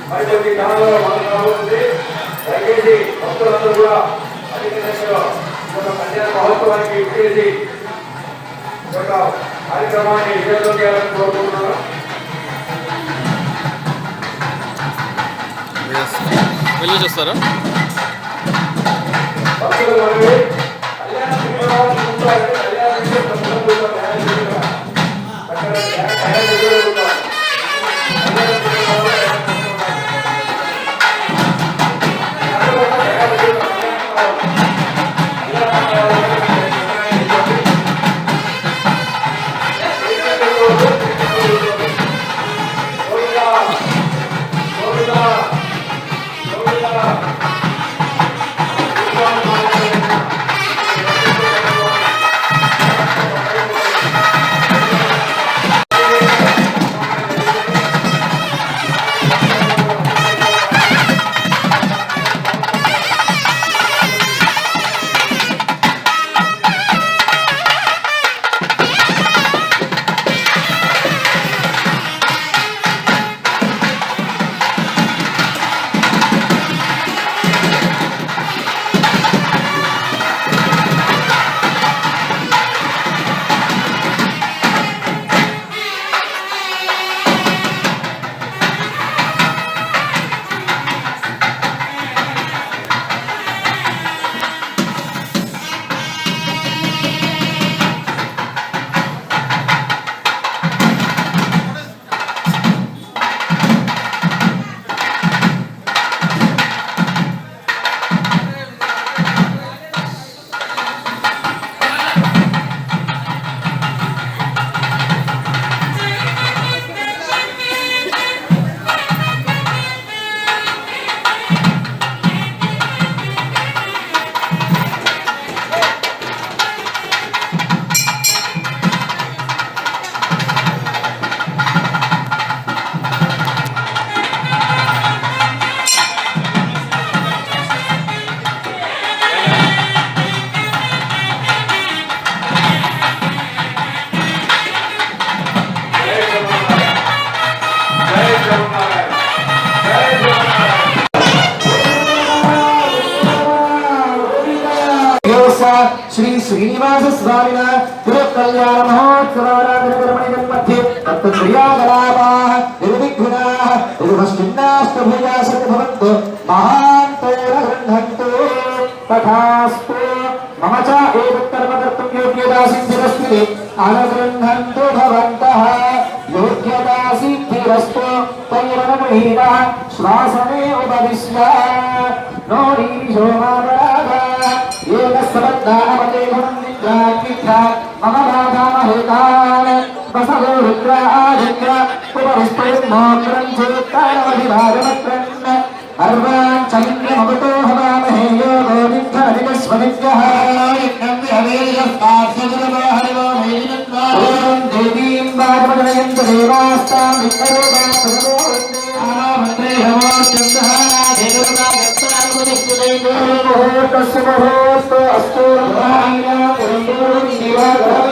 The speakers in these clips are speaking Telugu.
మరి కాలంలో మనం రాబోతుంది. దయచేసి భక్తులందరూ కూడా అధిక సంఖ్యలో కళ్యాణ మహోత్సవానికి ఇచ్చేసి ఒక కార్యక్రమాన్ని విజయవంతం చేయాలని కోరుకుంటున్నాను. వెళ్ళి చూస్తారా భక్తులు మనవి కళ్యాణ श्री श्रीनिवास स्वामिन तिरुकल्याण महोत्सवाराधनकर्मणि मध्ये तत्क्रियाकलापाः निर्विघ्नाः निर्वश्चिन्नाष्टभुजा सद्भवन्तु महान्तोरगृह्णन्तु तथास्तु मम च एतत् कर्म कर्तुं योग्यता सिद्धिरस्ति अनुगृह्णन्तु भवन्तः योग्यता सिद्धिरस्तु तैरणमुहीनः श्वासने उपविश्य नोरीशो मामराधा येन सबद्धामते गुणनिद्राकिथा मम बाधामहेतान् वसवो रुद्रादित्य उपविष्टोन्मोत्रं चेत्तानमधिभागमत्रन् अर्वान् चलिन्द्रमवतो हवामहे यो गोविन्दधिकस्वनित्यः यज्ञं विहवेयस्तास्यजलमो हरिवो ॐ देवीं वाजमजनयन्तु देवास्तां विष्णुरूपां प्रभो वन्दे आमन्त्रे नमोऽस्तुतः देवता मुहूर्तस्य मुहूर्तो अस्तु ब्रह्मणा पुरुषों दिवाकरं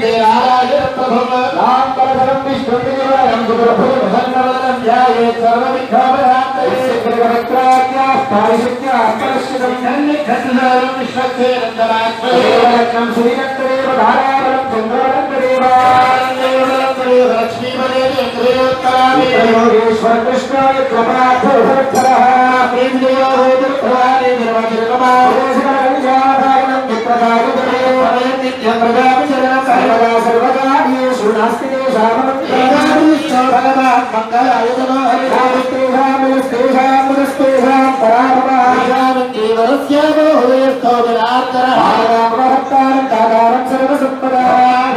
देवालयप्रभुं रामपरं विष्णुदेवं गुरुप्रभुं ध्याये सर्वविघ्नोपशान्तये सर्वविघ्नाख्या पारिशुद्ध्या परश्चितं धन्यखद्धारं विश्वक्षेत्रन्दनाथं श्रीरत्नदेव धारावरं चन्द्रवरन्ददेवानन्ददेव लक्ष्मीपदेव योगेश्वर कृष्णाय कृपार्थः प्रेमदेवो होतुर्भवानि निर्वाचितकमारोषकरविजाधारणं चित्रकारुदेव नित्यं प्रजापतिशरणं सर्वदा सर्वकार्येषु नास्ति तेषामन्त्रं भगवान् मङ्गलायुधनो हरिरामस्तेषां पुरस्तेषां परामपाशानन्देवरस्य मोहयस्थो विरात्तरः रामभक्तानं दातारं सर्वसम्पदा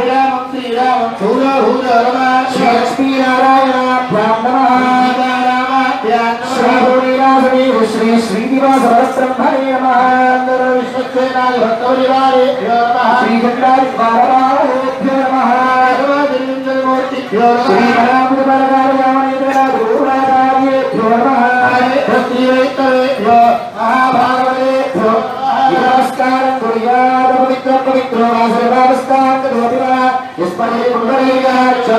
रामं श्रीरामं भूरभूररमा श्रीलक्ष्मीनारायणाभ्यां नमः श्री श्रीनिवास ब्रह्मणे नमः विश्वक्सेनाय भक्तपरिवारेभ्यो नमः श्रीचन्द्रादिवारेभ्यो नमः सर्वदिव्यमूर्तिभ्यो नमः श्रीमहापुरुषार्यामणिग्रहगुरुराचार्येभ्यो नमः भक्तिवेत्तवेभ्यो महाभागवतेभ्यो नमस्कारं कुर्यात् पवित्रो सर्वावस्थां करोति वा यस्महे पुंडरीकाक्ष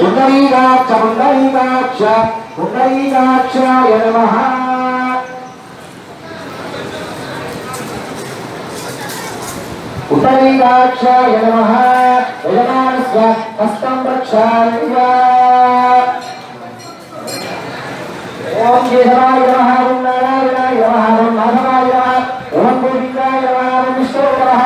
पुंडरीकाक्ष पुंडरीकाक्ष पुंडरीकाक्षाय नमः पुंडरीकाक्षाय नमः यजमानस्य हस्तं प्रक्षाल्य ओम केशवाय नमः ओम नारायणाय नमः ओम माधवाय नमः ओम गोविंदाय नमः ओम विष्णुवे नमः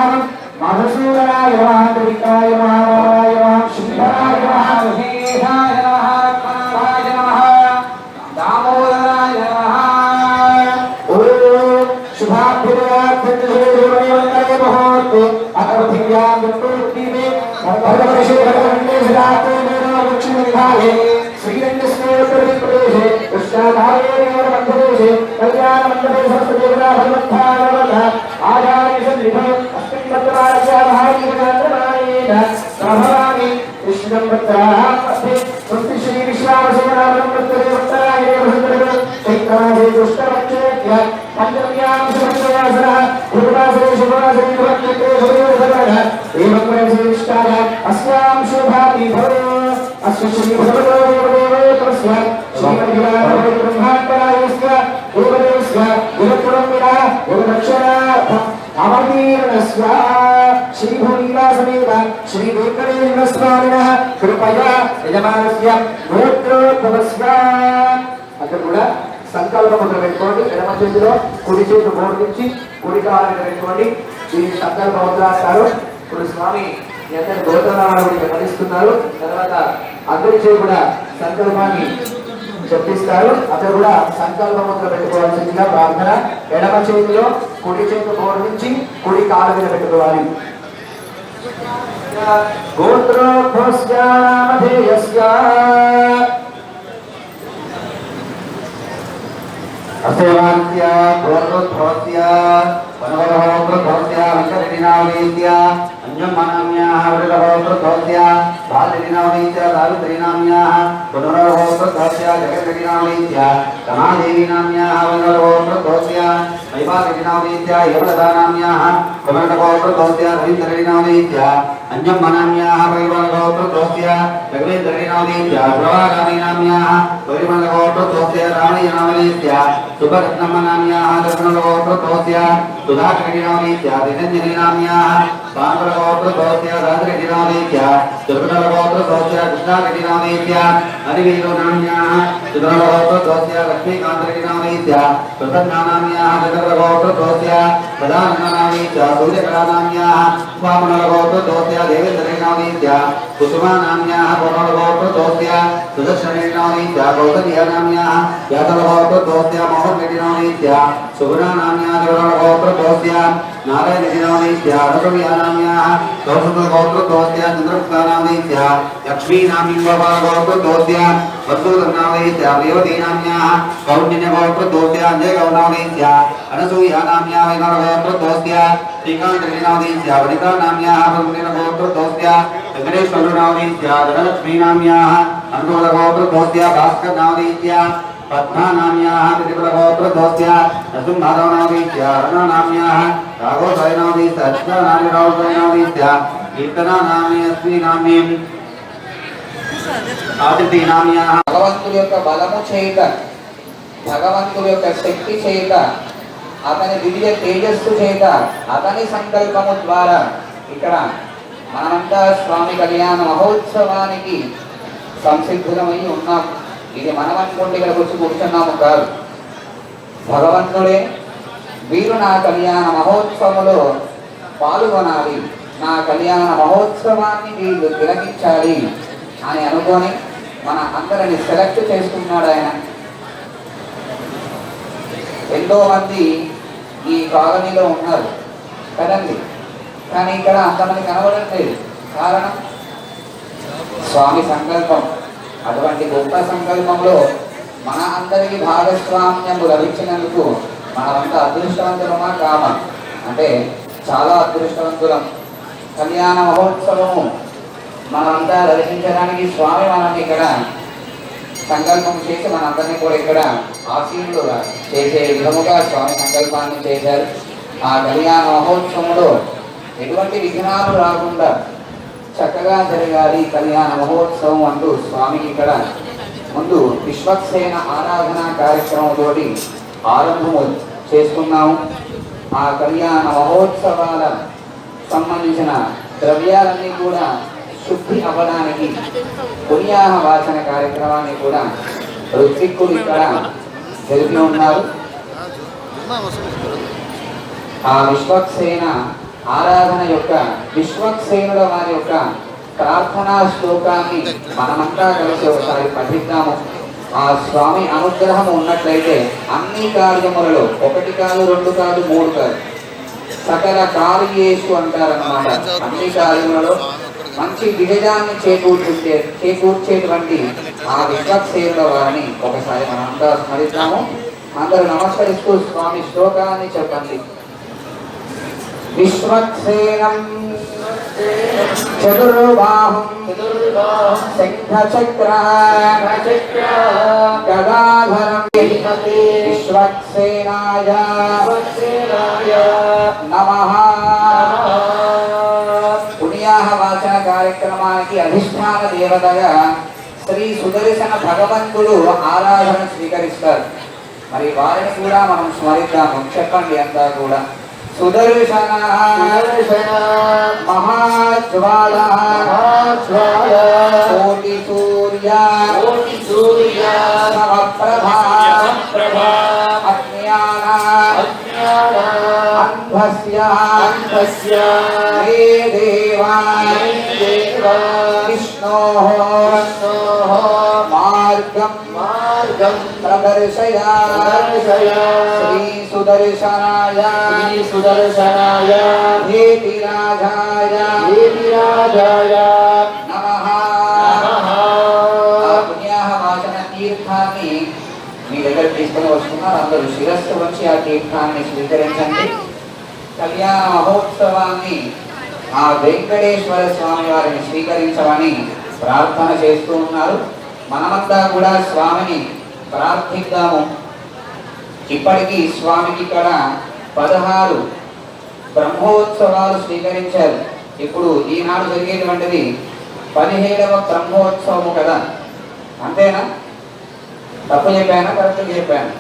मधुसूदनाय नमः गोविंदाय नमः रामाय नमः श्रीधराय नमः महेशाय नमः कमलाय नमः दामोदराय नमः ओम शुभाभ्युदयात्मजोमणिवन्दने मुहूर्ते अकर्थिव्यां विष्णुरूपिणे भगवते भगवन्ते सदाते मेनो लक्ष्मीविभागे श्रीरङ्गस्नेत्रप्रदेशे कृष्णाधारेणमध्यदेशे कल्याणमण्डले सरस्वतीवरा भगवत्थानवतः आचार्यसन्निधौ अस्मिन् पत्रमार्या महावीरचन्द्रमायेन प्रभवामि कृष्णं पत्राः मध्ये श्री विश्वावसुनामं पत्रदेवत्ताय वसुन्दरः चैत्रमासे दुष्टपक्षेभ्य पञ्चम्यां सुभद्रवासरः गुरुवासरे शुभवासरे भक्तिते भवेर्भवः एवं प्रविष्टाय अस्यां शोभाति भवो अस्य श्री भगवतो देवदेवस्य श्रीमद्विराजो ब्रह्मात्मरायस्य देवदेवस्य गुरुपुरमिरा गुरुरक्षणार्थम् अवतीर्णस्य श्रीभूनिवासमेव श्रीवेङ्कटेश्वरस्वामिनः कृपया यजमानस्य गोत्रोद्भवस्य అక్కడ కూడా సంకల్పముద్ర పెట్టుకోండి. ఎడమ చేతిలో కుడి చేతి బోర్డించి కుడి కాలు పెట్టుకోండి. దీన్ని సంకల్పముద్ర అంటారు. ఇప్పుడు స్వామి అందరి గోత్రనామాలు గమనిస్తున్నారు. తర్వాత అందరి చేతి కూడా సంకల్పాన్ని చెప్పిస్తారు. అక్కడ కూడా సంకల్పముద్ర పెట్టుకోవాల్సిందిగా ప్రార్థన. ఎడమ చేతిలో కుడి చేతి బోర్డించి కుడి కాలు మీద పెట్టుకోవాలి. గోత్రోద్భవస్య నామధేయస్య असेवान्त्य गोत्रोद्भवस्य वनवरोद्भवस्य विचरिणावलीत्य अन्यमनाम्याः वृद्धवोद्भवस्य बालरिणावलीत्य दारुत्रिणाम्याः पुनरोद्भवस्य जगद्रिणावलीत्य रमादेवीनाम्याः वनवरोद्भवस्य वैवारिणावलीत्य यवलदानाम्याः कुमरणवोद्भवस्य रवीन्द्ररिणावलीत्य अन्यमनाम्याः वैवारिणवोद्भवस्य जगद्रिणावलीत्य प्रवागामीनाम्याः वैवारिणवोद्भवस्य रामयनावलीत्य सुभरत्नमनाम्याः दर्शनवोद्भवस्य सुधाकरिणावलीत्य दिनञ्जनीनाम्याः पाण्डववोद्भवस्य राजरिणावलीत्य दुर्गणवोद्भवस्य कृष्णाकरिणावलीत्य हरिवीरोनाम्याः सुधनवोद्भवस्य लक्ष्मीकान्तरिणावलीत्य प्रसन्नानाम्याः जगद्वोद्भवस्य प्रधाननावलीत्य सूर्यकलानाम्याः वामनवोद्भवस्य देवेन्द्ररिणावलीत्य कुसुमानाम्याः पौर्णवोद्भवस्य सुदर्शनरिणावलीत्य कौसल्यानाम्याः यादवोद्भवस्य मोहनरिणावलीत्य सुगुणानाम्याः जगद्वोद्भवस्य नारायणरिणावलीत्य रघुवीरानाम्याः कौसुतवोद्भवस्य चन्द्रगुप्तानावलीत्य लक्ष्मीनाम्यवोद्भवस्य वसुधनावलीत्य रेवतीनाम्याः कौण्डिन्यवोद्भवस्य अञ्जयगौनावलीत्य अनसूयानाम्याः वैनरवोद्भवस्य श्रीकान्तरिणावलीत्य वनितानाम्याः वरुणिनवोद्भवस्य वेङ्कटेश्वरनावलीत्य धनलक्ष्मीनाम्याः अनुकूलवोद्भवस्य भास्करनावलीत्य पद्मानाम्याः प्रतिकुलवोद्भवस्य नृसिंहनावलीत्य अरुणानाम्याः राघोदयनावलीत्य अर्चनानावलीत्य कीर्तनानाम्यस्मिनाम्यम् ఆదిత్యనామ్యాః భగవంతుడి యొక్క బలము చేత భగవంతుడి యొక్క శక్తి చేత అతని దివ్య తేజస్సు చేత అతని సంకల్పము ద్వారా ఇక్కడ మనమంతా స్వామి కళ్యాణ మహోత్సవానికి సంసిద్ధులమై ఉన్నాం. ఇది మనం అనుకుంటే ఇక్కడికి వచ్చి కూర్చున్నాము కాదు. భగవంతుడే వీరు నా కళ్యాణ మహోత్సవంలో పాల్గొనాలి, నా కళ్యాణ మహోత్సవాన్ని వీళ్ళు తిలకించాలి అని అనుకొని మన అందరిని సెలెక్ట్ చేసుకున్నాడు ఆయన. ఎంతో మంది ఈ కాలనీలో ఉన్నారు కదండి, కానీ ఇక్కడ అంతమంది కనబడట్లేదు. కారణం స్వామి సంకల్పం. అటువంటి గొప్ప సంకల్పంలో మన అందరికీ భాగస్వామ్యము లభించినందుకు మనమంతా అదృష్టవంతులమా కామా అంటే చాలా అదృష్టవంతులం. కళ్యాణ మహోత్సవము మనమంతా దర్శించడానికి స్వామి మనల్ని ఇక్కడ సంకల్పం చేసి మనందరినీ కూడా ఇక్కడ ఆశీనులు చేసే విధముగా స్వామి సంకల్పాన్ని చేశారు. ఆ కళ్యాణ మహోత్సవంలో ఎటువంటి విఘ్నాలు రాకుండా చక్కగా జరగాలి కళ్యాణ మహోత్సవం అంటూ స్వామికి ఇక్కడ ముందు విశ్వక్సేన ఆరాధన కార్యక్రమంతో ఆరంభము చేసుకున్నాము. ఆ కళ్యాణ మహోత్సవాల సంబంధించిన ద్రవ్యాలన్నీ కూడా శుద్ధి అవ్వడానికి పుణ్యాహ వాచన కార్యక్రమాన్ని కూడా ఋత్విక్కులు ఇక్కడ జరిపి ఉన్నారు. ఆ విశ్వక్సేన ఆరాధన యొక్క విశ్వక్సేనుల వారి యొక్క ప్రార్థనా శ్లోకాన్ని మనమంతా కలిసి ఒకసారి పఠిద్దాము. ఆ స్వామి అనుగ్రహం ఉన్నట్లయితే అన్ని కార్యములలో 1 కాదు 2 కాదు 3 కాదు సకల కార్యేషు అంటారన్నమాట. అన్ని కార్యములలో మంచి విజయాన్ని చేకూర్చేటువంటి ఆ విశ్వక్సేనుల వారిని ఒకసారి మనమంతా స్మరిద్దాము. అందరూ నమస్కరిస్తూ స్వామి శ్లోకాన్ని చెప్పండి. విశ్వక్సేనం చతుర్బాహుం శంఖచక్ర గదాధరం విశ్వక్సేనాయ నమః. పుణ్యాహ వాచన కార్యక్రమానికి అధిష్టాన దేవతగా శ్రీ సుదర్శన భగవంతుడు ఆరాధన స్వీకరిస్తారు. మరి వారిని కూడా మనం స్మరిద్దాము. చెప్పండి అంతా కూడా. సుదర్శన మహాజ్వాల కోటి సూర్య సమప్రభా అజ్ఞాన అంధస్య హే దేవా విష్ణోః మార్గం ప్రదర్శయ శ్రీ సుదర్శనాయ హేతిరాజాయ నమః. పుణ్యాహ వాచన తీర్థాన్ని మీ దగ్గర తీసుకుని వస్తున్నారు. అందరూ శిరస్సు వచ్చి ఆ తీర్థాన్ని స్వీకరించండి. కళ్యాణ మహోత్సవాన్ని ఆ వెంకటేశ్వర స్వామి వారిని స్వీకరించమని ప్రార్థన చేస్తూ ఉన్నారు. మనమంతా కూడా స్వామిని ప్రార్థిద్దాము. ఇప్పటికీ స్వామికి ఇక్కడ 16 బ్రహ్మోత్సవాలు స్వీకరించారు. ఇప్పుడు ఈనాడు జరిగేటువంటిది 17వ బ్రహ్మోత్సవము కదా, అంతేనా? తప్పు చెప్పానా కరెక్ట్ చెప్పాను?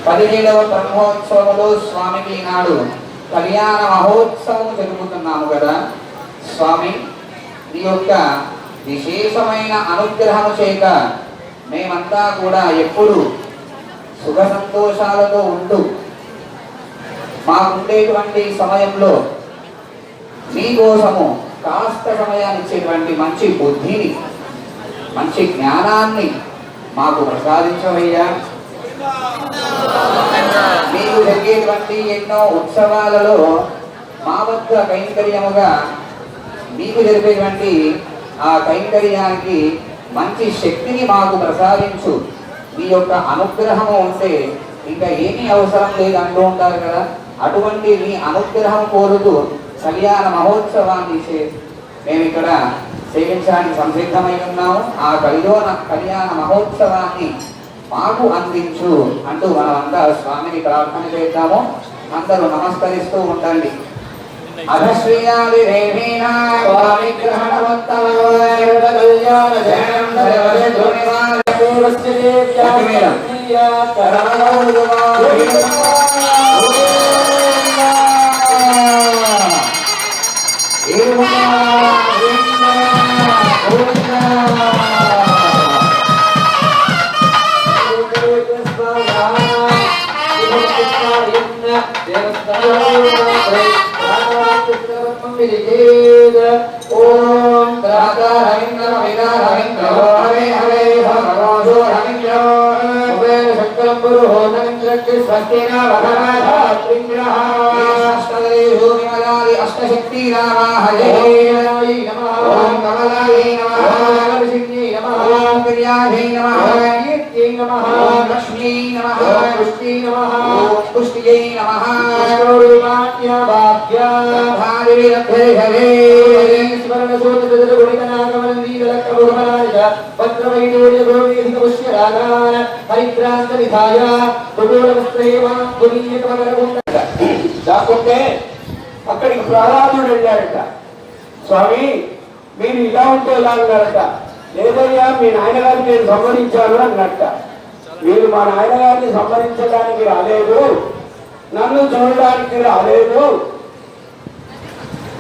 17వ బ్రహ్మోత్సవంలో స్వామికి ఈనాడు కళ్యాణ మహోత్సవం జరుపుతున్నాము కదా. స్వామి ఈ యొక్క విశేషమైన అనుగ్రహము చేత మేమంతా కూడా ఎప్పుడు సుఖ సంతోషాలతో ఉంటూ మాకుండేటువంటి సమయంలో మీకోసము కాస్త సమయాన్ని ఇచ్చేటువంటి మంచి బుద్ధిని మంచి జ్ఞానాన్ని మాకు ప్రసాదించవయ్యా. మీకు జరిగేటువంటి ఎన్నో ఉత్సవాలలో మా వద్ద కైంకర్యముగా మీకు జరిపేటువంటి ఆ కైంకర్యానికి మంచి శక్తిని మాకు ప్రసాదించు. మీ యొక్క అనుగ్రహము ఉంటే ఇంకా ఏమీ అవసరం లేదు అంటూ ఉంటారు కదా. అటువంటి మీ అనుగ్రహం కోరుతూ కళ్యాణ మహోత్సవాన్ని మేము ఇక్కడ సేవించడానికి సంసిద్ధమై ఉన్నాము. ఆ కళ్యాణ మహోత్సవాన్ని మాకు అందించు అంటూ మనమంతా స్వామిని ప్రార్థన చేద్దాము. అందరూ నమస్కరిస్తూ ఉండండి. అధశ్రీయాది దేవీనా స్వామి ఓం రాధా రవీంద్ర రవీంద్ర హరే హరే భగవాన్ రవీంద్ర కుబేర శంకరం గురు హోంద్ర స్వస్తిన భగవాన్ అష్టదేశో విమలాది అష్టశక్తి నామ హరే నమః. ఓం కమలాయ నమః. ఓం నరసింహే నమః. ఓం క్రియాయే నమః. కీర్త్యై నమః. ఓం లక్ష్మీ నమః. ఓం పుష్టి నమః. ఓం పుష్టియై నమః. విష్ణురూపాణ్య భాగ్య భారే హరే హరే స్మరణ సోదర గుణికనాగమనందీ లక్ష్మణాయ పత్రవైడూర్య గోవేదిక పుష్యరాగాన హరిద్రాంత విధాయ పురోరవస్త్రేవాం పునీయకమగరగుండ. దాక్కుంటే అక్కడికి ప్రహ్లాదుడు వెళ్ళాడట. స్వామి మీరు ఇలా ఉంటే ఎలా అన్నారట. లేదయ్యా మీ నాయనగారిని నేను సంహరించాను అన్నట్ట. మీరు మా నాయనగారిని సంహరించడానికి రాలేదు, నన్ను చూడడానికి రాలేదు,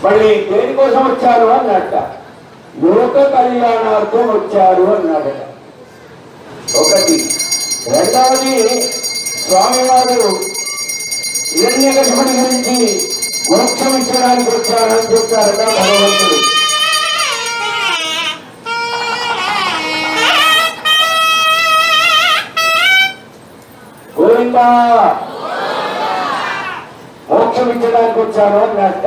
మళ్ళీ దేనికోసం వచ్చారు అన్నట్ట. లోక కళ్యాణార్థం వచ్చారు అన్నాడట. ఒకటి. రెండవది, స్వామివారు హిరణ్యకశిపుడి గురించి మోక్షం ఇచ్చడానికి వచ్చారని చెప్తారట భగవంతుడు. గోవిందా మోక్షం ఇచ్చడానికి వచ్చాను అన్నట్ట.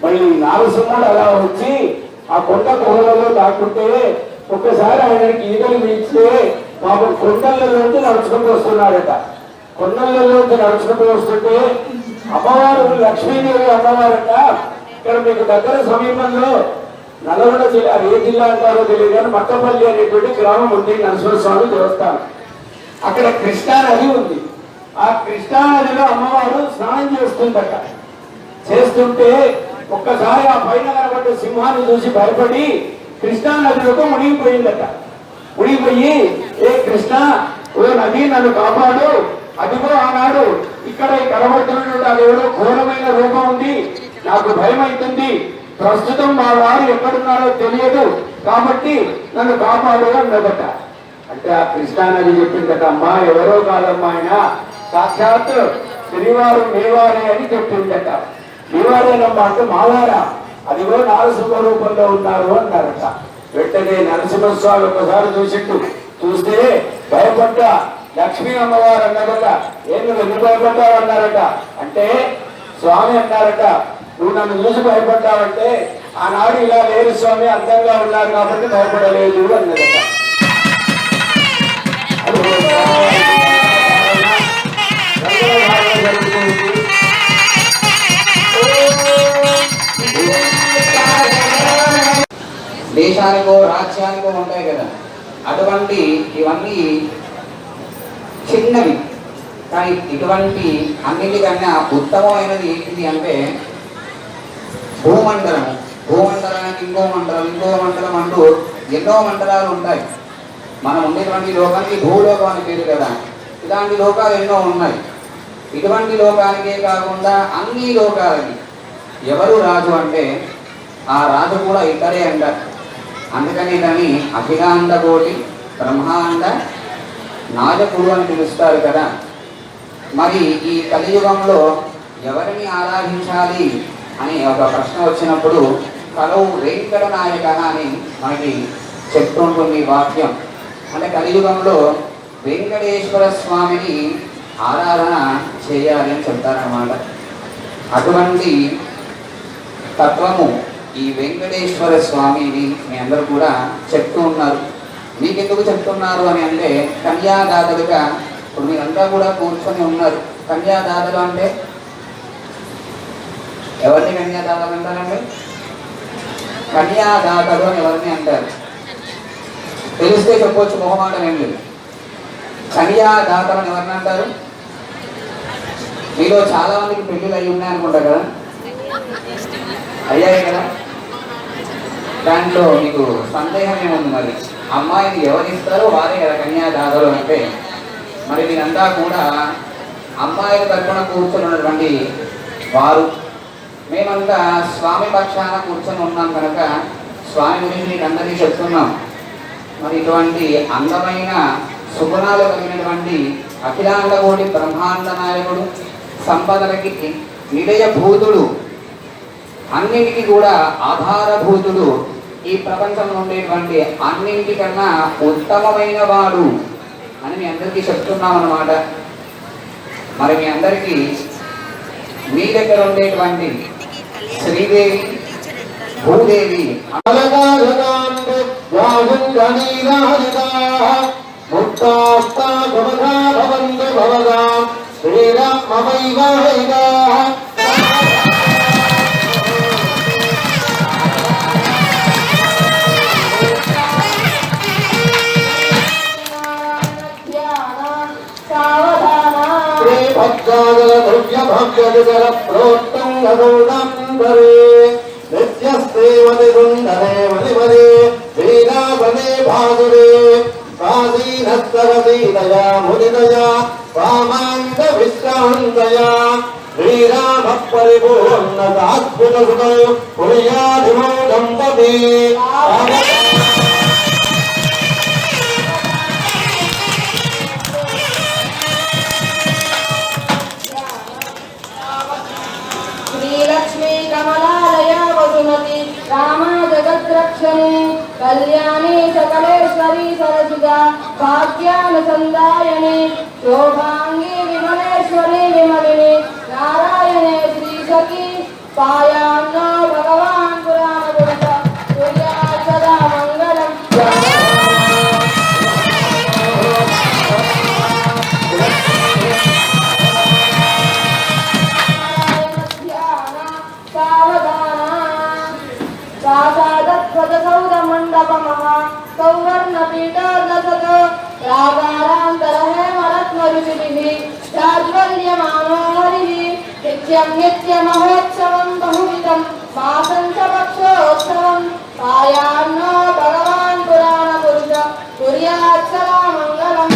మళ్ళీ నారసింహుడు అలా వచ్చి ఆ కొండ గుహలలో దాక్కుంటే ఒక్కసారి ఆయనకి ఈగలు మించితే పాపం కొండలలోంచి నడుచుకుంటూ వస్తున్నాడట. కొండలలోంచి నడుచుకుంటూ వస్తుంటే అమ్మవారు లక్ష్మీదేవి అమ్మవారట. ఇక్కడ మీకు దగ్గర సమీపంలో నల్గొండ జిల్లా, ఏ జిల్లా అంటారో తెలియదు కానీ మక్కపల్లి అనేటువంటి గ్రామం ఉంది, నరసింహస్వామి దేవస్థానం. అక్కడ కృష్ణా నది ఉంది. ఆ కృష్ణా నదిలో అమ్మవారు స్నానం చేస్తుందట. చేస్తుంటే ఒక్కసారి ఆ పైన కనబడ్డ సింహాన్ని చూసి భయపడి కృష్ణా నదిలోకి మునిగిపోయిందట. మునిగిపోయి, ఏ కృష్ణ, ఓ నది నన్ను కాపాడు, అదిగో ఆనాడు ఇక్కడ కనబడుతున్నటువంటి అదేదో ఘోరమైన రూపం ఉంది, నాకు భయం అవుతుంది, ప్రస్తుతం మా వారు ఎక్కడున్నారో తెలియదు, కాబట్టి నన్ను కాపాడు అన్నదట. అంటే ఆ కృష్ణా నది చెప్పిందట, అమ్మా ఎవరో కాదమ్మా, ఆయన సాక్షాత్ శ్రీవారు మేవారే అని చెప్పిందట. మేవారేనమ్మా అంటే మావారా, అదిగో నారసింహ రూపంలో ఉన్నారు అన్నారట. వెంటనే నరసింహస్వామి ఒకసారి చూస్తే భయపడ్డ లక్ష్మీ అమ్మవారు అన్నదట. ఏం ఎందుకు భయపడ్డావు అన్నారట. అంటే స్వామి అన్నారట, నువ్వు నన్ను చూసి భయపడ్డావంటే ఆనాడు ఇలా లేరు స్వామి, అందంగా ఉన్నారు కాబట్టి భయపడలేదు అన్నదట. దేశానికో రాజ్యానికో ఉంటాయి కదా, అటువంటి ఇవన్నీ చిన్నవి. కానీ ఇటువంటి అన్నిటికన్నా ఉత్తమమైనది ఏంటిది అంటే భూమండలం. భూమండలానికి ఇంకో మండలం, ఇంకో మండలం అంటూ ఎన్నో మండలాలు ఉంటాయి. మనం ఉండేటువంటి లోకానికి భూలోకం అని పేరు కదా. ఇలాంటి లోకాలు ఎన్నో ఉన్నాయి. ఇటువంటి లోకానికే కాకుండా అన్ని లోకాలకి ఎవరు రాజు అంటే ఆ రాజు కూడా ఇక్కడే అంటారు. అందుకని దాన్ని అఖిలాండ కోటి బ్రహ్మాండ నాయకుడు అని పిలుస్తారు కదా. మరి ఈ కలియుగంలో ఎవరిని ఆరాధించాలి అని ఒక ప్రశ్న వచ్చినప్పుడు కలవు వెంకట నాయక అని మనకి చెప్తుంటుంది వాక్యం. అంటే కలియుగంలో వెంకటేశ్వర స్వామిని ఆరాధన చేయాలి అని చెప్తారన్నమాట. అటువంటి తత్వము ఈ వెంకటేశ్వర స్వామిని మీ అందరూ కూడా చెప్తూ ఉన్నారు. మీకెందుకు చెప్తున్నారు అని అంటే కన్యాదాతలుగా ఇప్పుడు మీరంతా కూడా కూర్చొని ఉన్నారు. కన్యాదాతలు అంటే ఎవరిని కన్యాదాతలు అంటారండి? కన్యాదాతలు అని ఎవరిని అంటారు? తెలిస్తే చెప్పవచ్చు, మొహమాటం ఏం లేదు. కన్యాదాతలు అని ఎవరిని అంటారు? మీలో చాలా మందికి పెళ్ళిళ్ళు అయి ఉన్నాయనుకుంటా కదా, అయ్యాయి కదా. దాంట్లో మీకు సందేహం ఏముంది? మరి అమ్మాయిని ఎవరిస్తారో వారే కదా కన్యాదాతలు అంటే. మరి మీరంతా కూడా అమ్మాయిల తరఫున కూర్చొని ఉన్నటువంటి వారు. మేమంతా స్వామి పక్షాన కూర్చొని ఉన్నాం కనుక స్వామి గురించి మీకు అందరికీ చెప్తున్నాం. మరి ఇటువంటి అందమైన సుగుణాలు కలిగినటువంటి అఖిలాండ కోటి బ్రహ్మాండ నాయకుడు, సంపదలకి నిలయభూతుడు, అన్నింటికి కూడా ఆధారభూతుడు, ఈ ప్రపంచంలో ఉండేటువంటి అన్నింటికన్నా ఉత్తమమైన వాడు అని మీ అందరికీ చెప్తున్నాం అన్నమాట. మరి మీ అందరికీ మీ దగ్గర ఉండేటువంటి శ్రీదేవి, భూదేవి భక్తాదల ద్రవ్య భవ్య ప్రోత్తం శ్రీహస్తే మది సుందరే మణిమదే శ్రీనాథనే భాసురే కాశీనస్తవసీతయా ముదితయా వామాంత విశ్రాంతయా శ్రీరామ పరిపూర్ణతాద్భుత సుతో పుణ్యాధిమో దంపతి श्रीलक्ष्मी कमलालया वसुमती रामा जगद्रक्षणी कल्याणी सकलेश्वरी सरसिजा भाग्यानुसंदायिनी शोभांगी विमलेश्वरी विमलिनी नारायणे श्रीसखी पायान्नो भगवान् पुराणपुरुष सूर्यात् सदा मङ्गलम् साधत्वदसौधमण्डपमः सौवर्णपीठोदसत् रागारान्तरहेमरत्नरुचिभिः जाज्वल्यमानो हरिः नित्यं नित्यमहोत्सवं बहुविधं मासं च पक्षोत्सवं पायान्नो भगवान् पुराणपुरुष कुर्यात् सदा मङ्गलम्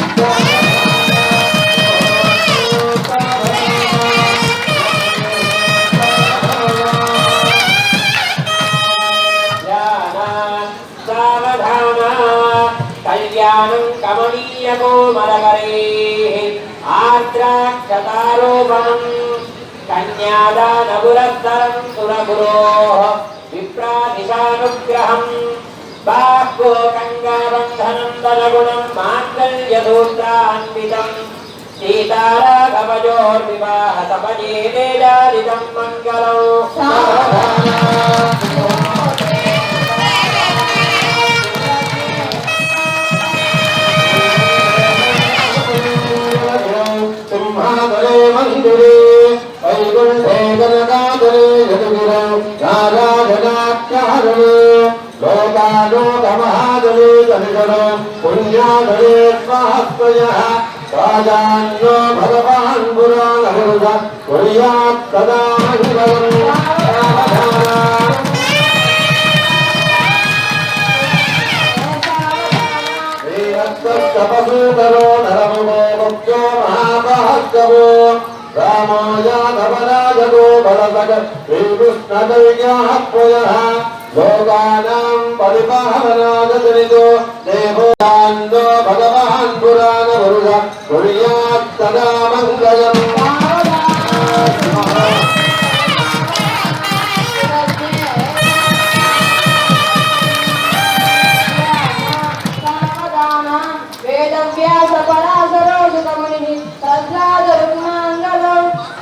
कल्याणं कमनीयकोमलकरेः आर्द्राक्षतारोपणं कन्यादानपुरस्सरं सुरगुरोः विप्रादिशानुग्रहं बाह्वो गङ्गाबन्धनं तदगुणं माङ्गल्यसूत्रान्वितं सीताराघवयोर्विवाहसपदे वेदादितं मङ्गलम् सिंहादरे मंदिरे वैकुंठे कनकादरे यदुगिरे नारायणाख्यादरे लोकालोकमहादरे जनिधरे पुण्यादरे स्वाहस्वयः राजान्यो भगवान् पुराणपुरुष कुर्यात् सदा मङ्गलम् तपसूतरो नरमुगो मुख्यो महाभागवो रामो यादवराजगो बलसग श्रीकृष्णकविज्ञाह्वयः लोकानां परिपालनादजनितो देवोदान्नो भगवान् पुराणपुरुष कुर्यात् सदा मङ्गलम्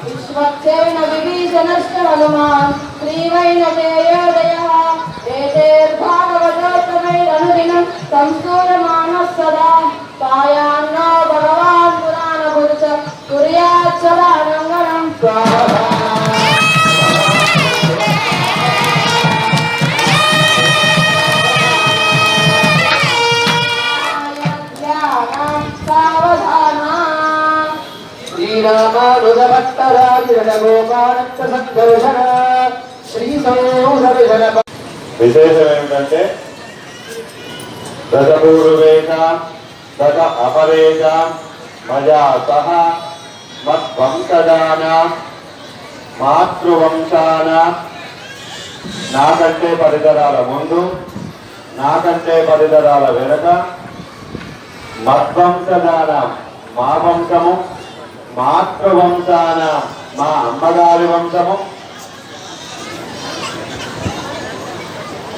विश्वक्सेन विभीषणश्च हनुमान् श्रीवैनतेयोदयः एतेर्भागवतोत्तमैरनुदिनं संस्तूयमानः सदा पायान्नो भगवान् पुराणपुरुष कुर्यात् सदा मङ्गलम् శ్రీరామానుజభట్టరాజగోపానంద శ్రీ సందర్శన విశేషం ఏమిటంటే దశపూర్వేక దశ అపరేక మయా సహ మద్వంశజాన మాతృవంశాన నాకంటే పరితరాల ముందు నాకంటే పరితరాల వెనుక మద్వంశజాన మా వంశము మాతృవంశాన మా అమ్మగారి వంశము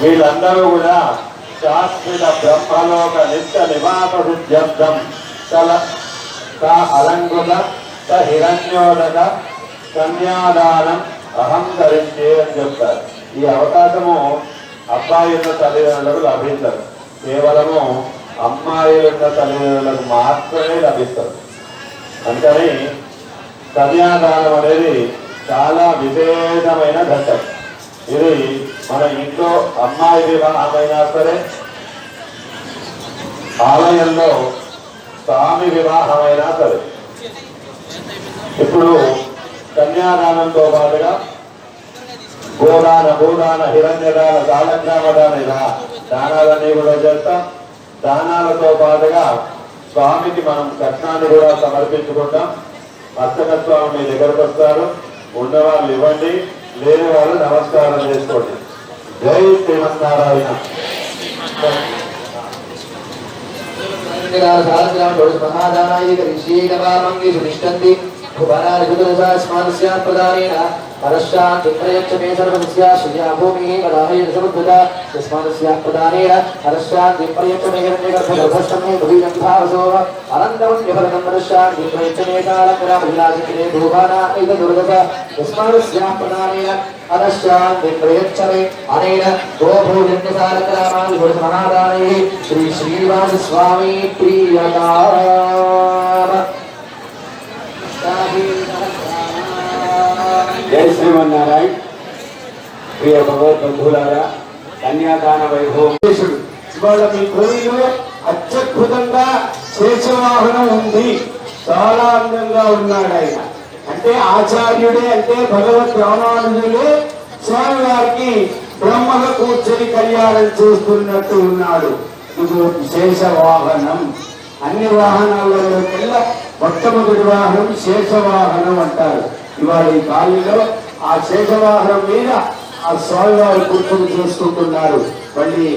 వీళ్ళందరూ కూడా శాశ్వత బ్రహ్మలోక నిత్య నివాస సిద్ధ్యర్థం స అలంకృత స హిరణ్యోదక కన్యాదానం అహంకరించే అని చెప్తారు. ఈ అవకాశము అబ్బాయిల తల్లిదండ్రులకు లభించదు, కేవలము అమ్మాయిలున్న తల్లిదండ్రులకు మాత్రమే లభిస్తారు. అందుకని కన్యాదానం అనేది చాలా విశేషమైన ఘట్టం. ఇది మన ఇంట్లో అమ్మాయి వివాహమైనా సరే, ఆలయంలో స్వామి వివాహమైనా సరే. ఇప్పుడు కన్యాదానంతో పాటుగా గోదాన భూదాన హిరణ్యదాన దానంగామదాన ఇలా దానాలన్నీ కూడా చేస్తాం. దానాలతో పాటుగా స్వామికి మనం కట్నాన్ని కూడా సమర్పించుకుంటాం. అర్చక స్వామి మీ దగ్గరకు వస్తారు. ఉన్నవాళ్ళు ఇవ్వండి, లేని వాళ్ళు నమస్కారం చేసుకోండి. జై శ్రీమన్నారాయణ. परश्चान्तिप्रयच्छमे सर्वस्य श्रिया भूमिः कदाहयति समुद्भुता यस्मादस्य प्रदानेन परश्चान्तिप्रयच्छमे हिरण्यगर्भगर्भष्टमे भुविजन्धावसोः अनन्तमन्यफलकं परश्चान्तिप्रयच्छमे कालकरामहिलाचित्रे भूभाना ऐतदुर्गत यस्मादस्य प्रदानेन परश्चान्तिप्रयच्छमे अनेन गोभूजन्यसारकरामादिपुरुषमहादानैः श्री श्रीनिवासस्वामी प्रीयताम् జై శ్రీమన్నారాయణ. ప్రియ భగవద్బంధువులారా, కన్యాదాన వైభవం ఇవాళ మీ కోవిలో అత్యద్భుతంగా శేషవాహనం ఉంది. చాలా అందంగా ఉన్నాడు ఆయన. అంటే ఆచార్యుడే, అంటే భగవద్ రామానుజుడే స్వామి వారికి బ్రహ్మగా కూర్చొని కళ్యాణం చేస్తున్నట్టు ఉన్నాడు. ఇది శేషవాహనం. అన్ని వాహనాలలోకెల్లా మొట్టమొదటి వాహనం శేషవాహనం అంటారు. ఇవాళ ఈ కాలంలో ఆ శేషవాహనం మీద ఆ స్వామివారు కూర్చొని చేసుకుంటున్నారు. మళ్ళీ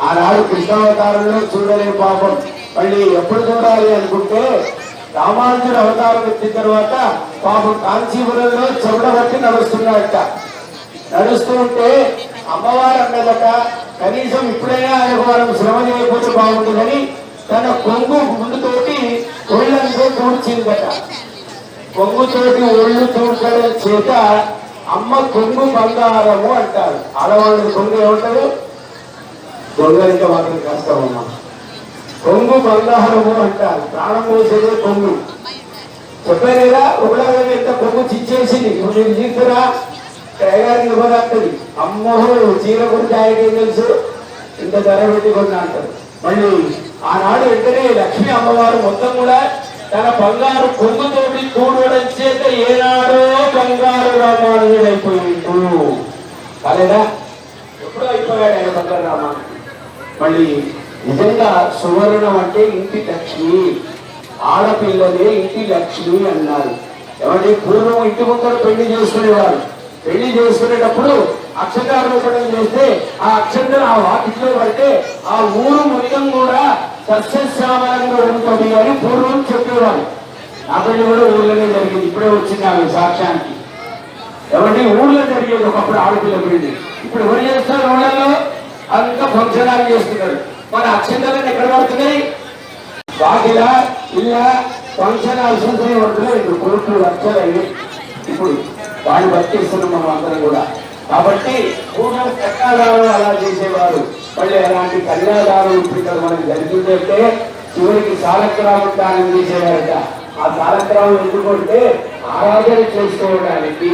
ఆనాడు కృష్ణావతారంలో చూడలే పాపం. మళ్ళీ ఎప్పుడు చూడాలి అనుకుంటే రామానుజుడు అవతారం ఎత్తిన తర్వాత పాపం కాంచీపురంలో చెమటబట్టి నడుస్తున్నాడట. నడుస్తూ ఉంటే అమ్మవారు అన్నదట, కనీసం ఇప్పుడైనా ఆయనకు మనం శ్రమ చేయకపోతే బాగుంటుందని తన కొంగు ముందుతోటి ఒళ్ళంతో తూడ్చిందట. కొంగుతోటి ఒళ్ళు తూడ్చడం చేత అమ్మ కొంగు బంగారము అంటారు. ఆడవాళ్ళ కొంగు ఏమంటారు? దొంగలిక మాత్రం కష్టమమ్మ. కొంగు బంగారము అంటారు. ప్రాణం పోసేదే కొంగు. చెప్పారు కదా, ఒకలాగా ఎంత కొంగు చిచ్చేసింది. మీరు తీసుకురా టైగారికి ఇవ్వదంటది. అమ్మో చీర గురించి ఆయనకేం తెలుసు, ఇంత ధర పెట్టి కొన్నా అంటారు. మళ్ళీ ఆనాడు వెంటనే లక్ష్మీ అమ్మవారు మొత్తం కూడా తన బంగారు కొంగుతోటి తూడవడం చేత ఏనాడో బంగారు రామానుజుడు అయిపోయిండు. కాలేదా? ఎప్పుడో అయిపోయాడు ఆయన బంగారు రామానుజుడు. మళ్ళీ నిజంగా సువర్ణం అంటే ఇంటి లక్ష్మి, ఆడపిల్లలే ఇంటి లక్ష్మి అన్నారు. ఏమంటే పూర్వం ఇంటి ముందర పెళ్లి చేసుకునేవారు. పెళ్లి చేసుకునేటప్పుడు అక్షరారోపణం చేస్తే ఆ అక్షరం ఆ వాకిట్లో పడితే ఆ ఊరు మొత్తం కూడా సస్యశ్యామలంగా ఉంటుంది అని పూర్వం చెప్పేవారు. నా పెళ్లి కూడా ఊళ్ళోనే జరిగింది. ఇప్పుడే వచ్చింది ఆమె సాక్ష్యానికి. ఎవరి ఊళ్ళో జరిగేది ఒకప్పుడు ఆడపిల్ల పెళ్లి. ఇప్పుడు ఎవరు చేస్తారు? ఊళ్ళలో అంతా ఫంక్షనాలు చేస్తున్నారు. మన అక్షంతలను ఎక్కడ పడుతున్నాయి? వాకిలా ఇలా ఫంక్షన్ అవసరం పడుతున్నాయి. ఇప్పుడు కోట్లు లక్షలు ఇప్పుడు వాడిని బతికేస్తున్నాం మనం అందరం కూడా. కాబట్టి పూర్వం కన్యాదానం అలా చేసేవారు. మళ్ళీ అలాంటి కన్యాదానం ఇప్పుడు ఇక్కడ మనకు జరుగుతుందంటే చివరికి సాలగ్రామం దానం చేసేవారట. ఆ సాలగ్రామం ఎందుకంటే ఆరాధన చేసుకోవడానికి,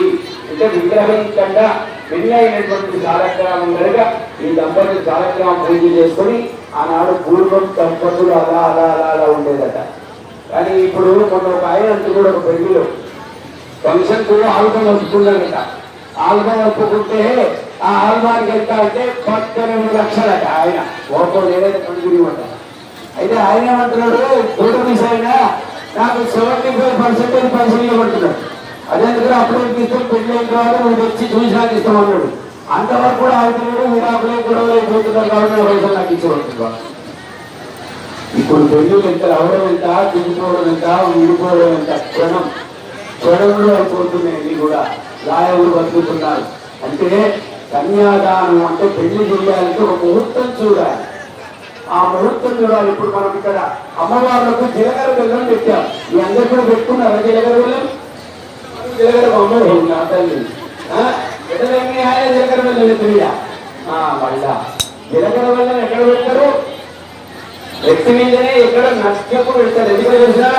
అంటే విగ్రహం కన్నా భిన్నైనటువంటి సాలగ్రామం కనుక ఈ దంపతులు సాలగ్రామం పూజ చేసుకొని ఆనాడు పూర్వం దంపతులు అలా అలా అలా అలా ఉండేదట. కానీ ఇప్పుడు మొన్న ఒక ఆయన అంటూ కూడా ఒక పెళ్లిలో ఫంక్షన్ కూడా ఆల్బమ్ వస్తున్నాడట. ఆల్బమ్ ఒప్పుకుంటే ఆ ఆల్బానికి ఎంత అంటే 18 లక్షలట. ఆయన ఓపో ఏదైతే పనికిరిమంట. అయితే ఆయన ఏమంటున్నాడు, డోటరీస్ అయినా నాకు 75% పైసలు ఇవ్వమంటున్నాడు. అదేందుకు అప్పుడే ఇస్తాం, పెళ్లి అయిన తర్వాత నువ్వు వచ్చి చూసినాక ఇస్తామన్నాడు. అంతవరకు కూడా ఆగుతున్నాడు. విడాకులే గొడవలు అయిపోతున్నారు కాబట్టి పైసలు నాకు ఇచ్చేవాడు. ఇప్పుడు పెళ్లిలు ఎంత అవడం ఎంత, తిరిగిపోవడం ఎంత, విడిపోవడం ఎంత, క్షణంలో అయిపోతున్నాయి కూడా. లాయవులు బతుకుతున్నారు. అంటే కన్యాదానం అంటే పెళ్లి చేయాలంటే ఒక ముహూర్తం చూడాలి. ఆ ముహూర్తం చూడాలి. ఇప్పుడు మనం ఇక్కడ అమ్మవార్లకు జీలకర్ర బెల్లం పెట్టాం. మీ అందరు కూడా పెట్టుకున్నారా జీలకర్ర బెల్లం? జీలకర్ర అమ్మవారు ఉంది ఆ తల్లి. ఎక్కడేమి ఆయన జీలకర్ర బెల్లం ఎత్తుగా మళ్ళా జీలకర్ర బెల్లం ఎక్కడ పెడతారు? వ్యక్తి మీదనే ఎక్కడ నష్టపు పెడతారు. ఎందుకు తెలుసా?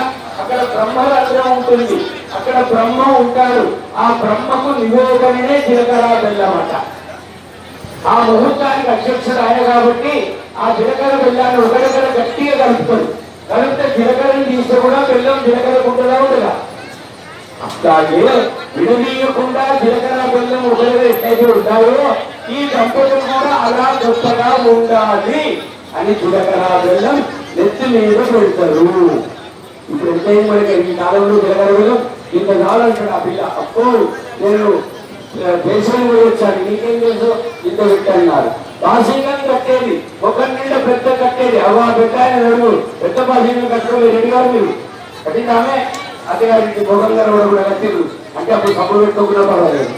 అక్కడ బ్రహ్మరంధ్రం ఉంటుంది. అక్కడ బ్రహ్మ ఉంటాడు. ఆ బ్రహ్మకు నివేదనే జీలకర్ర బెల్లమాట. ఆ ముహూర్తానికి అధ్యక్షుడు ఆయన కాబట్టి ఆ జీలకర్ర బెల్లాన్ని ఒక దగ్గర గట్టిగా కలుపుతాడు. కలిపితే జీలకర్రని తీస్తే కూడా బెల్లం జీలకర్ర ఉంటుందా ఉండదా? అట్లాగే విడదీయకుండా జీలకర్ర బెల్లం ఒకరు ఎట్లయితే ఉంటాయో ఈ దంపతులు కూడా అలా గొప్పగా ఉండాలి అని జీలకర్ర బెల్లం నెత్తి మీద పెడతారు. ఇప్పుడు ఎంతైంది మనకి ఈ కాలంలో జీలకర్ర బెల్లం ఇంత కావాలంటాడు ఆ పిల్ల. అప్పు నేను దేశాన్ని పోయి వచ్చాను, నీకేం తెలుసు ఇంత పెట్టన్నారు. బాసింగాన్ని కట్టేది ఒకరి నిండా పెద్ద కట్టేది అవ్వ పెద్ద ఆయన నడుము పెద్ద బాసింగా కట్టుకోలేదు. రెడ్డి గారు మీరు కట్టింది ఆమె అత్తగారికి మొగం గారు కూడా కట్టిరు అంటే అప్పుడు కప్పుడు పెట్టుకోకుండా పర్వాలేదు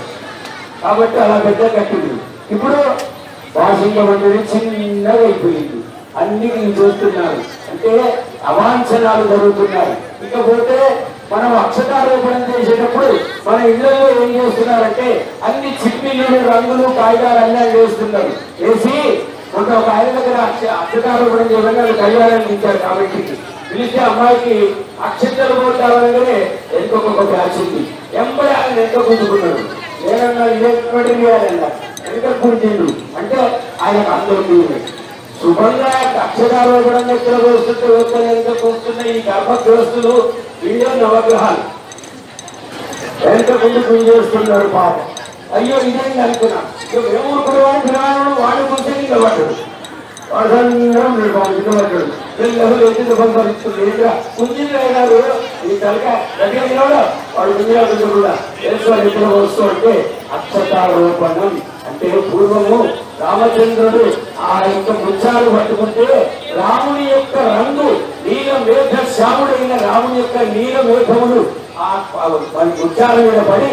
కాబట్టి అలా పెద్ద కట్టింది. ఇప్పుడు బాసింగం అనేది చిన్నగా అయిపోయింది. అన్ని చూస్తున్నారు అంటే అవాంఛనాలు జరుగుతున్నాయి. ఇకపోతే మనం అక్షతారోపణం చేసేటప్పుడు మన ఇళ్లలో ఏం చేస్తున్నారంటే అన్ని చిప్పిలు రంగులు కాగితాలు అన్నీ వేస్తున్నారు. వేసి కొంత ఒక ఆయన దగ్గర అక్షతారోపణం చేయడానికి కళ్యాణాన్ని ఇచ్చారు కాబట్టి పిలిస్తే అమ్మాయికి అక్షతలు పోతామనగానే ఎంకొక బ్యాచ్ ఉంది. ఎంబడి ఆయన ఎంతో గుంజుకున్నాడు. నేనన్నా ఇదేటువంటి అన్నా ఎంత గుంజిండు అంటే ఆయనకు అందరూ శుభంగా అక్షరారోపణం ఎక్కడ వస్తుంటే ఒక్కరు ఎంత కూర్చున్న ఈ గర్భగ్రస్తులు వీళ్ళు నవగ్రహాలు ఎంత ముందు గుంజేస్తున్నారు పాపం. అయ్యో ఇదేంటి అనుకున్నా ఎవరు వాడు వాడు కూర్చొని నిలబడ్డాడు. వాడందరం నిలబడ్డాడు. పిల్లలు ఎదురు పంపరుస్తుంది కుంజింద్ర గారు ఈ తలక గట్టిగా నిలవడు వాడు కుంజిరాజు కూడా వేసుకోవాలి. ఎప్పుడు వస్తూ అంటే అక్షతారోపణం అంటే పూర్వము రామచంద్రుడు ఆ యొక్క వృక్షాలు పట్టుకుంటే రాముని యొక్క రంగు నీల మేఘ శ్యాముడైన రాముని యొక్క నీల మేఘములు ఆ వృక్షాల మీద పడి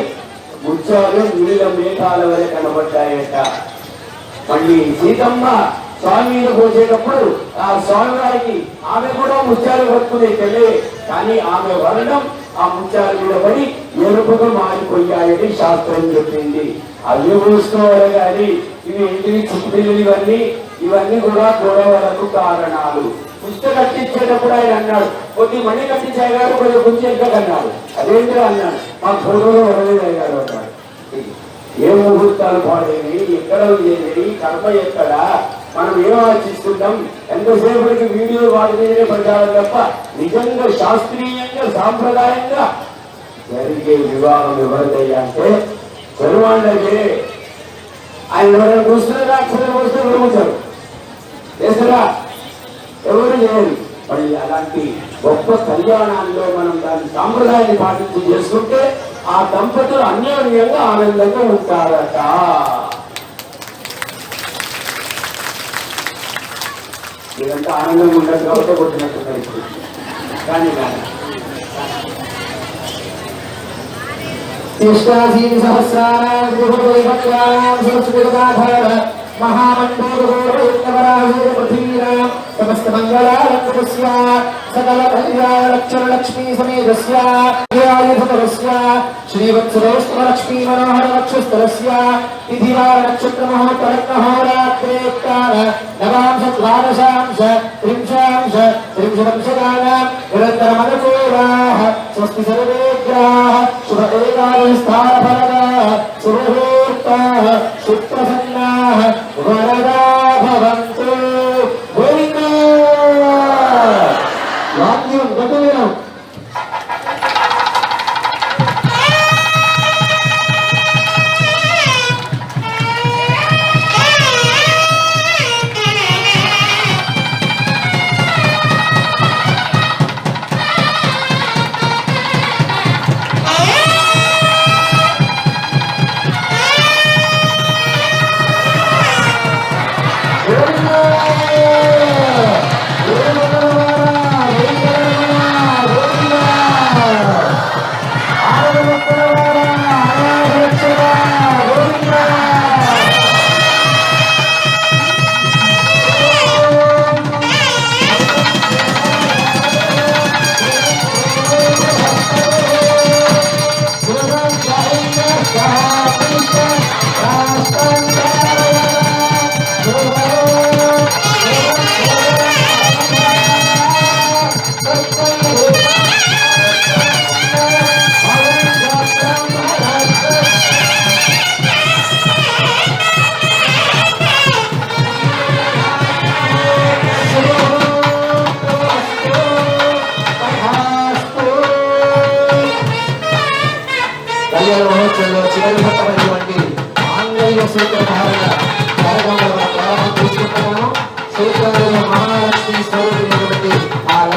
వృక్షాలు నీల మేఘాల వలె కనబడ్డాయట. మళ్ళీ సీతమ్మ స్వామి మీద పోసేటప్పుడు ఆ స్వామి వారికి ఆమె కూడా ముత్యాలు పట్టుకునే తెలే కానీ ఆమె వర్ణం ఆ ముత్యాల మీద పడి ఎరుపుగా మారిపోయాయని శాస్త్రం చెప్పింది. అవి చూసుకోవాలి కానీ ఇవి ఇంటివి చుట్టుపిల్లలు ఇవన్నీ కూడా గొడవలకు కారణాలు. పుష్ట కట్టించేటప్పుడు ఆయన అన్నాడు కొద్ది మణి కట్టించాయి గారు కొద్ది గుంజి ఎక్కడన్నాడు. అదేంటిరా అన్నాడు మా గొడవలో వరలేదు అయ్యారు అన్నాడు. ఏ ముహూర్తాలు పాడేవి ఎక్కడ ఉండేవి కర్మ ఎక్కడ మనం ఏం ఆలోచిస్తుంటాం. ఎంతసేపటికి వీడియో వాటి మీదనే పడ్డాలి తప్ప నిజంగా శాస్త్రీయంగా సాంప్రదాయంగా జరిగే వివాహం ఎవరిదయ్యా అంటే చదువాళ్ళకే ఆయన ఎవరైనా కూర్చున్నారా అక్షరం వస్తే విరమించారు చేస్తారా ఎవరు లేరు. మరి అలాంటి గొప్ప కళ్యాణాల్లో మనం దాని సాంప్రదాయాన్ని పాటించి చేసుకుంటే ఆ దంపతులు అన్యోన్యంగా ఆనందంగా ఉంటారట. ఇదంతా ఆనందంగా ఉండదు కాబట్టి కొట్టినట్టు కానీ समस्त मंगलालक्ष्य सकल कल्याण लक्ष्मी समेतस्य श्रीवत्सरोष्टम लक्ष्मी मनोहर वक्षस्थलस्य तिथिवार नक्षत्र महोत्तरहोरात्रे काल नवांश द्वादशांश त्रिंशांश त्रिंशदंशकानां निरन्तरमनुकूलाः स्वस्ति सर्वेग्राः शुभ एकादशस्थानफलदाः शुभमुहूर्ताः सुप्रसन्नाः वरदा भवन्तु.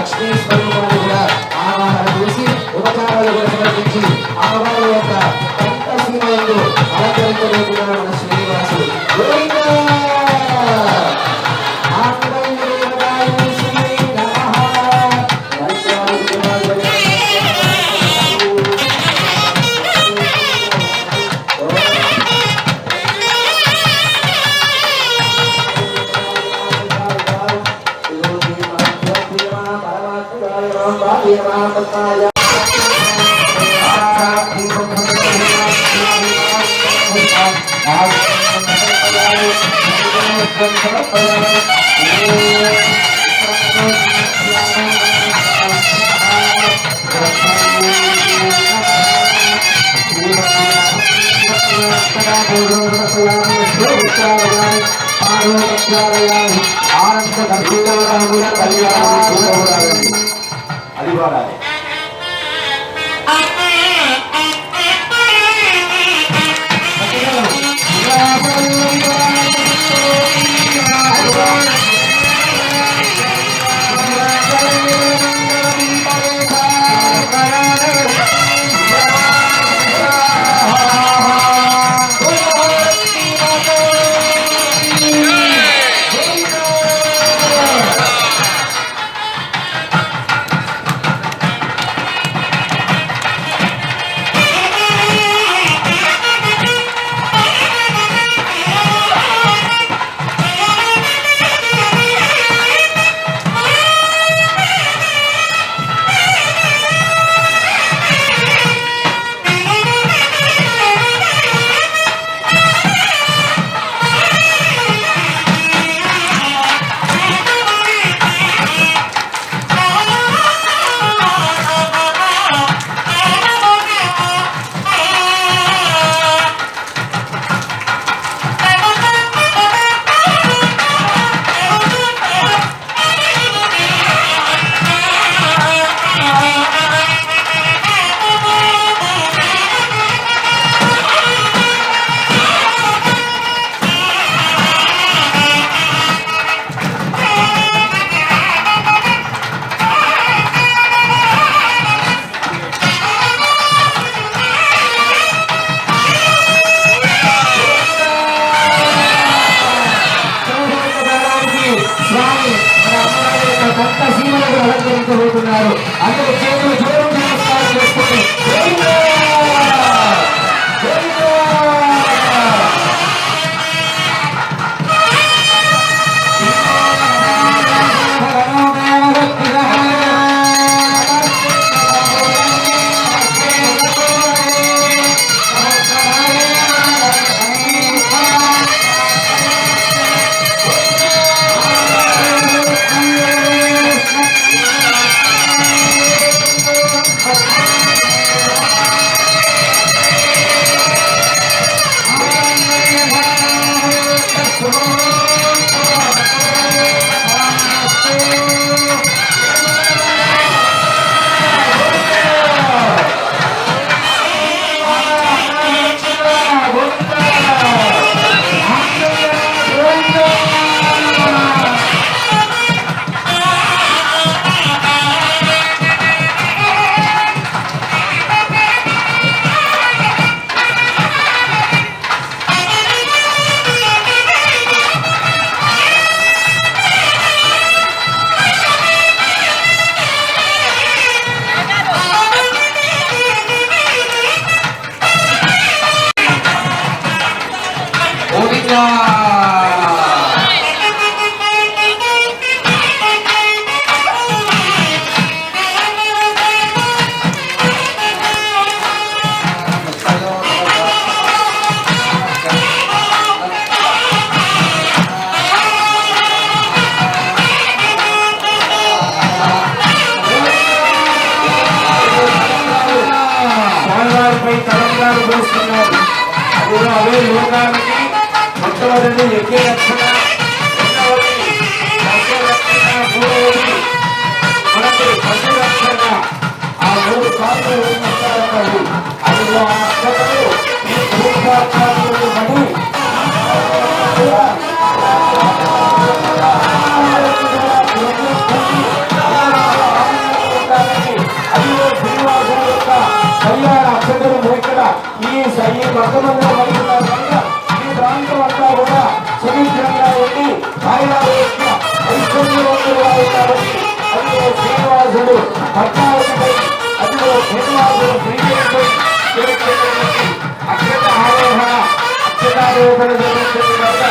లక్ష్మీ స్వరూపాన్ని కూడా ఆవాహన చేసి ఉపచారాలు కూడా సమర్పించి అమ్మవారి యొక్క కంఠసీమయందు అలంకరించబోతున్నారు మన శ్రీనివాసుడు. అది వాడాలి. అలంకరించబోతున్నారు. అందరూ చేతులు జోడించి నమస్కారం చేసుకుని అవే లోకానికి మొట్టమొదటి యజ్ఞ రక్షణ, రెండవది సస్య రక్షణ, మూడవది మనకి పశు రక్షణ. ఆ 3 సార్లు నష్టాలు అందులో ఆ నష్టలు ఈ భూపాత్మలు పడి ఈ భక్తమందరూ పడుతున్నారు కనుక ఈ ప్రాంతం అంతా కూడా సుభిక్షంగా ఉండి ఆయురారోగ్య ఐశ్వర్యవంతులుగా ఉంటారని అందులో శ్రీనివాసుడు పద్మావతిపై అందులో శ్రీనివాసుడు శ్రీదేవిపై అక్షత ఆరోహణ అక్షతారోహణ జరుగుతుంది కనుక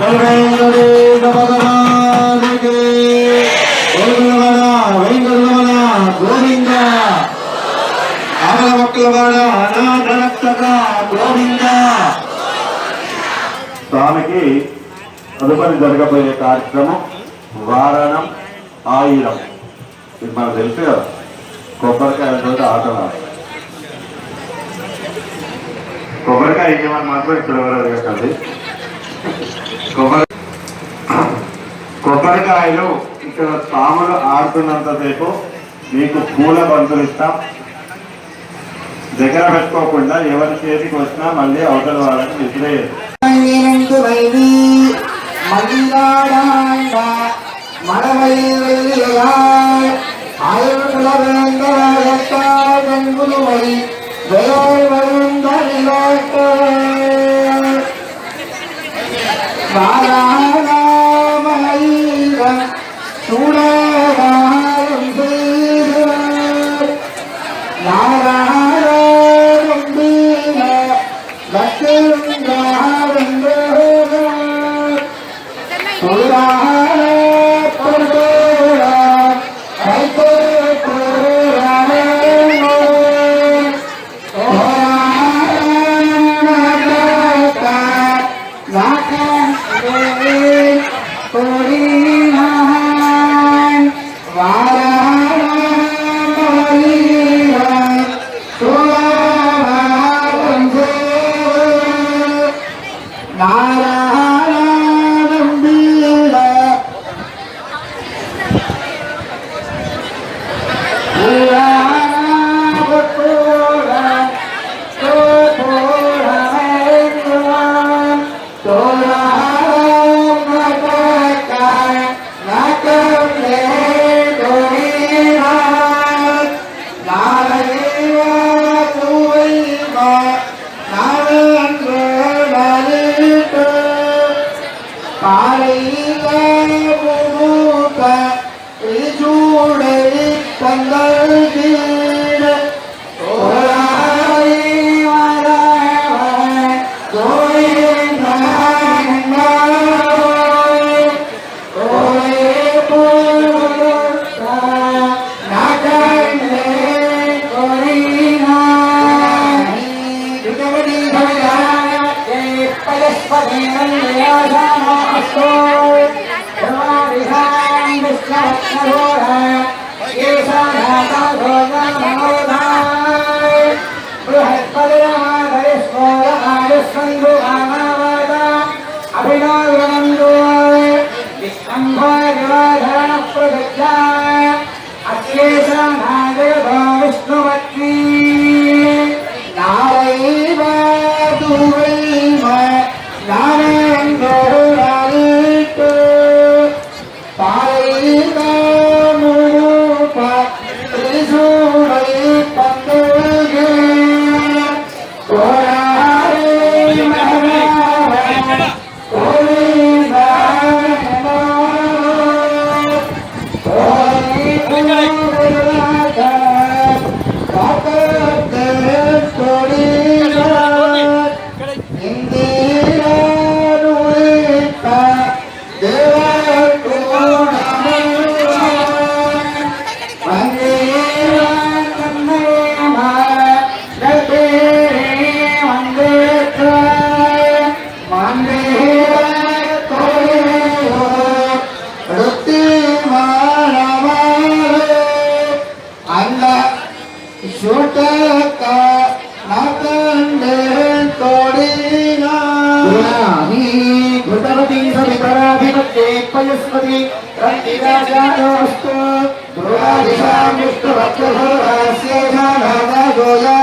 వెంకటేశ్వర భగవానికి గోవిందరమణ వెంకటరమణ గోవింద ఆగల మొక్కలవాడ అనాథ రక్షక గోవింద. స్వామికి తదుపరి జరగబోయే కార్యక్రమం వారణం ఆయిరం. ఇది మనకు తెలుసు కదా, కొబ్బరికాయలతో ఆటలు. కొబ్బరికాయ ఇవ్వమని మాత్రం ఇప్పుడు ఎవరు అడగకండి. కొబ్బరికాయలు ఇక్కడ స్వాములు ఆడుతున్నంతసేపు మీకు పూల బంతులు ఇస్తాం. దగ్గర పెట్టుకోకుండా ఎవరి చేతికి వచ్చినా మళ్ళీ అవతల వాళ్ళకి విసిరేయదు.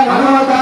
ృష్ణ